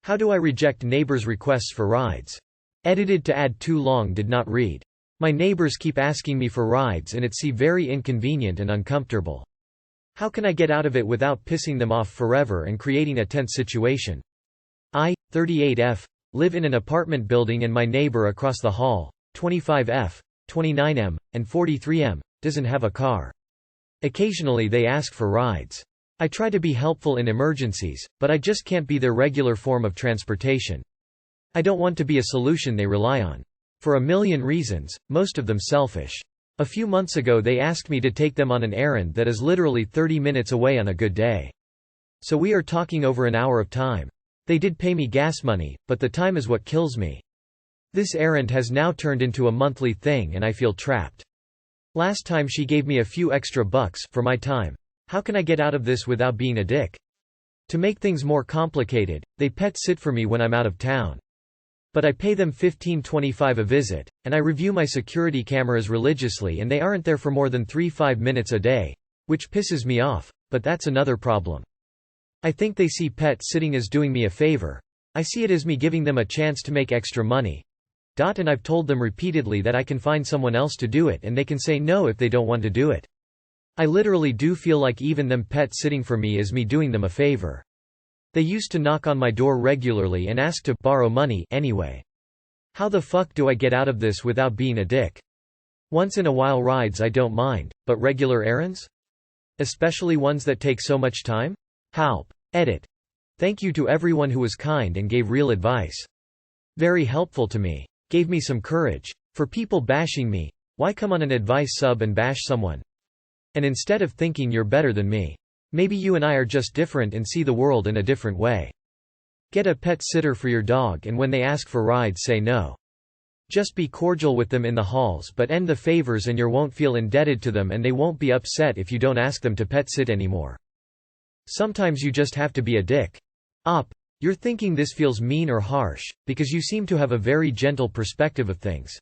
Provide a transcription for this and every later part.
How do I reject neighbors' requests for rides? Edited to add too long did not read. My neighbors keep asking me for rides and it's very inconvenient and uncomfortable. How can I get out of it without pissing them off forever and creating a tense situation? I, 38F, live in an apartment building and my neighbor across the hall, 25F, 29M, and 43M, doesn't have a car. Occasionally they ask for rides. I try to be helpful in emergencies, but I just can't be their regular form of transportation. I don't want to be a solution they rely on. For a million reasons, most of them selfish. A few months ago they asked me to take them on an errand that is literally 30 minutes away on a good day. So we are talking over an hour of time. They did pay me gas money, but the time is what kills me. This errand has now turned into a monthly thing and I feel trapped. Last time she gave me a few extra bucks for my time. How can I get out of this without being a dick? To make things more complicated, they pet sit for me when I'm out of town. But I pay them $15.25 a visit, and I review my security cameras religiously and they aren't there for more than 3-5 minutes a day, which pisses me off, but that's another problem. I think they see pet sitting as doing me a favor. I see it as me giving them a chance to make extra money. And I've told them repeatedly that I can find someone else to do it and they can say no if they don't want to do it. I literally do feel like even them pet sitting for me is me doing them a favor. They used to knock on my door regularly and ask to borrow money anyway. How the fuck do I get out of this without being a dick? Once in a while rides I don't mind, but regular errands? Especially ones that take so much time? Help. Edit. Thank you to everyone who was kind and gave real advice. Very helpful to me. Gave me some courage. For people bashing me, why come on an advice sub and bash someone? And instead of thinking you're better than me, maybe you and I are just different and see the world in a different way. Get a pet sitter for your dog and when they ask for rides say no. Just be cordial with them in the halls but end the favors and you won't feel indebted to them and they won't be upset if you don't ask them to pet sit anymore. Sometimes you just have to be a dick. You're thinking this feels mean or harsh, because you seem to have a very gentle perspective of things.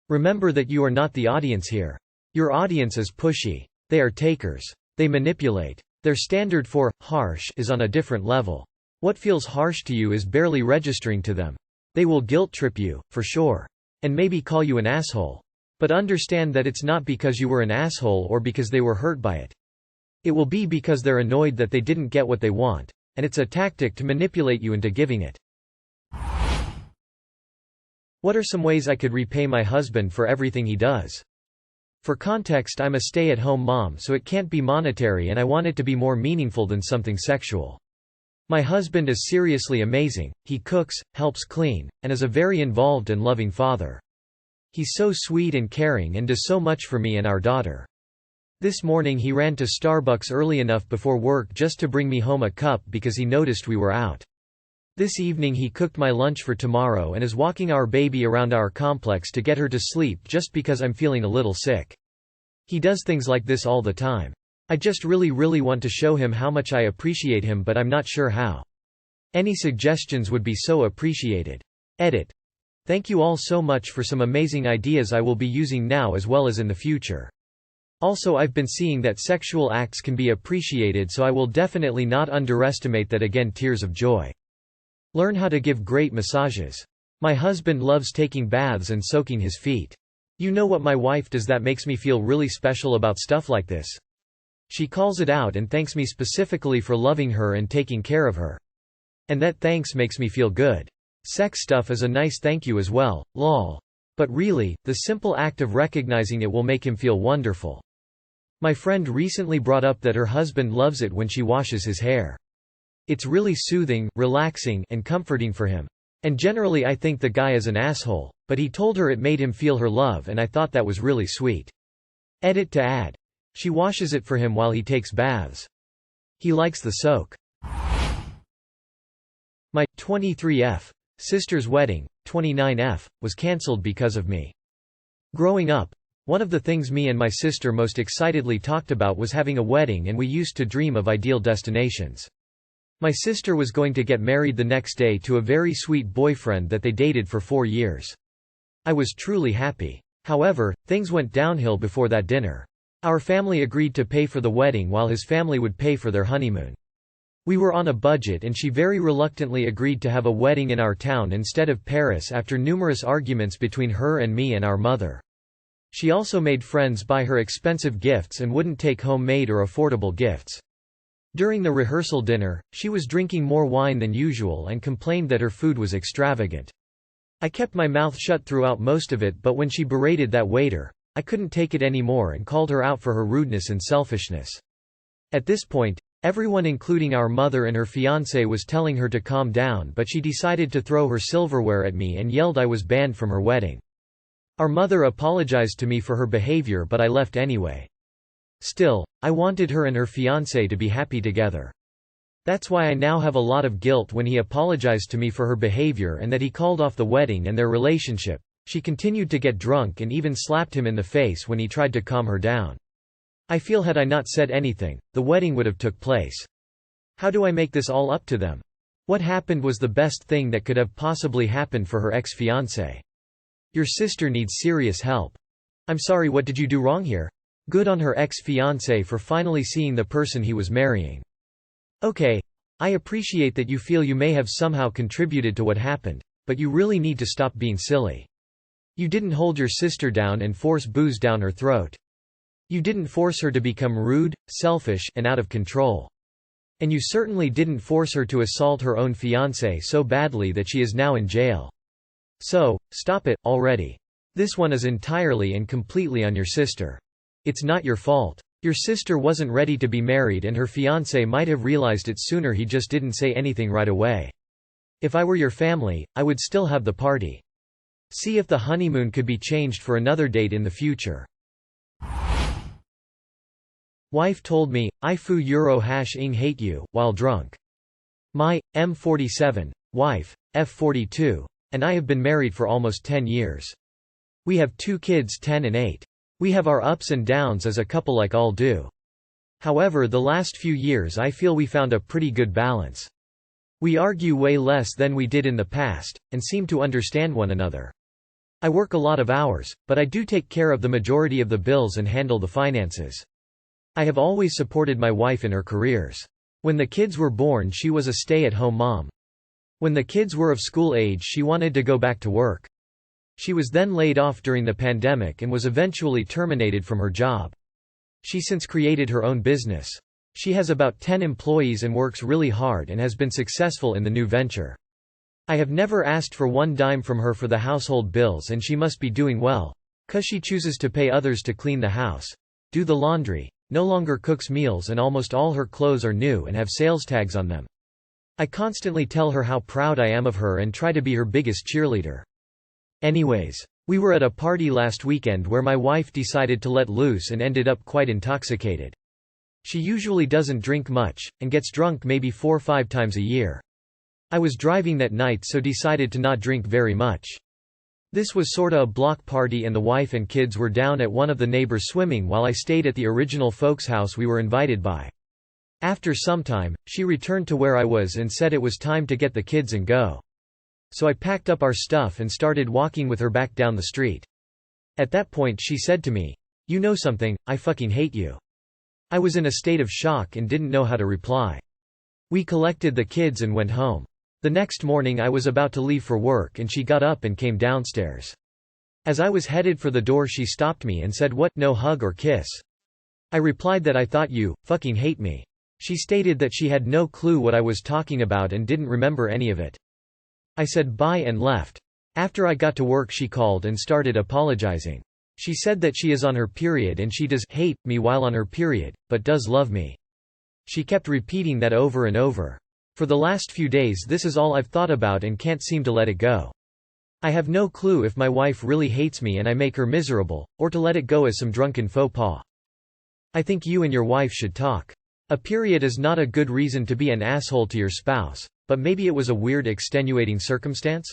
Remember that you are not the audience here. Your audience is pushy. They are takers. They manipulate. Their standard for harsh is on a different level. What feels harsh to you is barely registering to them. They will guilt trip you, for sure. And maybe call you an asshole. But understand that it's not because you were an asshole or because they were hurt by it. It will be because they're annoyed that they didn't get what they want. And it's a tactic to manipulate you into giving it. What are some ways I could repay my husband for everything he does? For context, I'm a stay-at-home mom, so it can't be monetary and I want it to be more meaningful than something sexual. My husband is seriously amazing. He cooks, helps clean, and is a very involved and loving father. He's so sweet and caring and does so much for me and our daughter. This morning he ran to Starbucks early enough before work just to bring me home a cup because he noticed we were out. This evening he cooked my lunch for tomorrow and is walking our baby around our complex to get her to sleep just because I'm feeling a little sick. He does things like this all the time. I just really want to show him how much I appreciate him but I'm not sure how. Any suggestions would be so appreciated. Edit. Thank you all so much for some amazing ideas I will be using now as well as in the future. Also I've been seeing that sexual acts can be appreciated so I will definitely not underestimate that again. Tears of joy. Learn how to give great massages. My husband loves taking baths and soaking his feet. You know what my wife does that makes me feel really special about stuff like this? She calls it out and thanks me specifically for loving her and taking care of her. And that thanks makes me feel good. Sex stuff is a nice thank you as well, lol. But really, the simple act of recognizing it will make him feel wonderful. My friend recently brought up that her husband loves it when she washes his hair. It's really soothing, relaxing, and comforting for him. And generally I think the guy is an asshole, but he told her it made him feel her love and I thought that was really sweet. Edit to add. She washes it for him while he takes baths. He likes the soak. My 23F sister's wedding, 29F, was cancelled because of me. Growing up, one of the things me and my sister most excitedly talked about was having a wedding and we used to dream of ideal destinations. My sister was going to get married the next day to a very sweet boyfriend that they dated for 4 years. I was truly happy. However, things went downhill before that dinner. Our family agreed to pay for the wedding while his family would pay for their honeymoon. We were on a budget and she very reluctantly agreed to have a wedding in our town instead of Paris after numerous arguments between her and me and our mother. She also made friends buy her expensive gifts and wouldn't take homemade or affordable gifts. During the rehearsal dinner, she was drinking more wine than usual and complained that her food was extravagant. I kept my mouth shut throughout most of it, but when she berated that waiter, I couldn't take it anymore and called her out for her rudeness and selfishness. At this point, everyone including our mother and her fiancé was telling her to calm down, but she decided to throw her silverware at me and yelled I was banned from her wedding. Our mother apologized to me for her behavior, but I left anyway. Still, I wanted her and her fiancé to be happy together. That's why I now have a lot of guilt when he apologized to me for her behavior and that he called off the wedding and their relationship. She continued to get drunk and even slapped him in the face when he tried to calm her down. I feel had I not said anything, the wedding would have took place. How do I make this all up to them? What happened was the best thing that could have possibly happened for her ex-fiancé. Your sister needs serious help. I'm sorry, what did you do wrong here? Good on her ex-fiancé for finally seeing the person he was marrying. Okay, I appreciate that you feel you may have somehow contributed to what happened, but you really need to stop being silly. You didn't hold your sister down and force booze down her throat. You didn't force her to become rude, selfish, and out of control. And you certainly didn't force her to assault her own fiancé so badly that she is now in jail. So, stop it, already. This one is entirely and completely on your sister. It's not your fault. Your sister wasn't ready to be married and her fiancé might have realized it sooner, he just didn't say anything right away. If I were your family, I would still have the party. See if the honeymoon could be changed for another date in the future. Wife told me, I foo euro ing hate you, while drunk. My, M47, wife, F42, and I have been married for almost 10 years. We have 2 kids 10 and 8. We have our ups and downs as a couple like all do. However, the last few years I feel we found a pretty good balance. We argue way less than we did in the past, and seem to understand one another. I work a lot of hours, but I do take care of the majority of the bills and handle the finances. I have always supported my wife in her careers. When the kids were born, she was a stay-at-home mom. When the kids were of school age, she wanted to go back to work. She was then laid off during the pandemic and was eventually terminated from her job. She since created her own business. She has about 10 employees and works really hard and has been successful in the new venture. I have never asked for one dime from her for the household bills, and she must be doing well, 'cause she chooses to pay others to clean the house, do the laundry, no longer cooks meals, and almost all her clothes are new and have sales tags on them. I constantly tell her how proud I am of her and try to be her biggest cheerleader. Anyways, we were at a party last weekend where my wife decided to let loose and ended up quite intoxicated. She usually doesn't drink much, and gets drunk maybe 4 or 5 times a year. I was driving that night, so decided to not drink very much. This was sorta a block party and the wife and kids were down at one of the neighbors swimming while I stayed at the original folks' house we were invited by. After some time, she returned to where I was and said it was time to get the kids and go. So I packed up our stuff and started walking with her back down the street. At that point she said to me, "You know something, I fucking hate you." I was in a state of shock and didn't know how to reply. We collected the kids and went home. The next morning I was about to leave for work and she got up and came downstairs. As I was headed for the door, she stopped me and said, "What, no hug or kiss?" I replied that I thought you fucking hate me. She stated that she had no clue what I was talking about and didn't remember any of it. I said bye and left. After I got to work she called and started apologizing. She said that she is on her period and she does hate me while on her period, but does love me. She kept repeating that over and over. For the last few days this is all I've thought about and can't seem to let it go. I have no clue if my wife really hates me and I make her miserable, or to let it go as some drunken faux pas. I think you and your wife should talk. A period is not a good reason to be an asshole to your spouse, but maybe it was a weird extenuating circumstance?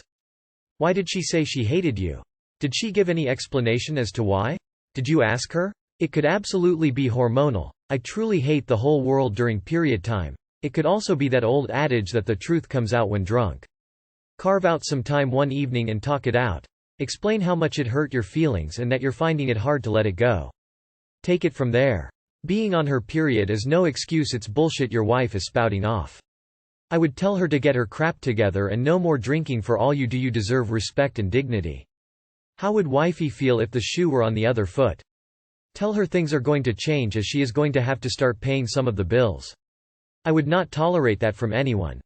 Why did she say she hated you? Did she give any explanation as to why? Did you ask her? It could absolutely be hormonal. I truly hate the whole world during period time. It could also be that old adage that the truth comes out when drunk. Carve out some time one evening and talk it out. Explain how much it hurt your feelings and that you're finding it hard to let it go. Take it from there. Being on her period is no excuse, it's bullshit your wife is spouting off. I would tell her to get her crap together and no more drinking. For all you do, you deserve respect and dignity. How would wifey feel if the shoe were on the other foot? Tell her things are going to change, as she is going to have to start paying some of the bills. I would not tolerate that from anyone.